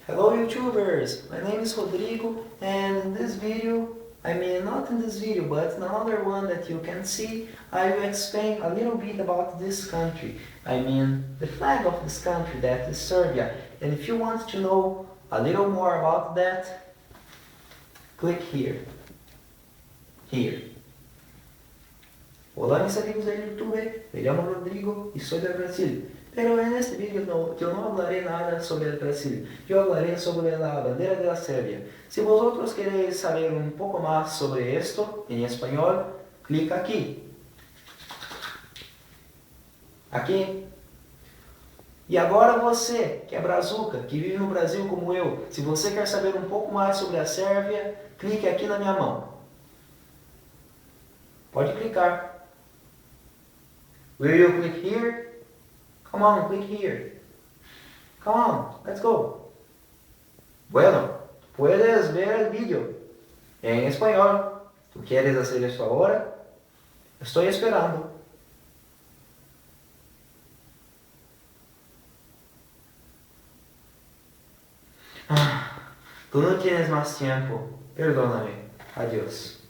Hello YouTubers, my name is Rodrigo and in this video, not in this video but in another one that you can see, I will explain a little bit about this country. The flag of this country, that is Serbia. And if you want to know a little more about that, click here. Here. Olá mis amigos del YouTube, me llamo Rodrigo y soy del Brasil. Pero en este vídeo yo no hablaré nada sobre el Brasil, yo hablaré sobre la bandera de la Serbia. Si vosotros queréis saber un poco más sobre esto en español, clica aquí. Aqui. E agora você, que é brazuca, que vive no Brasil como eu, se você quer saber um pouco mais sobre a Sérvia, clique aqui na minha mão. Pode clicar. Will you click here? Come on, click here. Come on, let's go. Bueno, puedes ver el vídeo en español. ¿Tú quieres hacer eso ahora? Estoy esperando. Tú no tienes más tiempo. Perdóname. Adiós.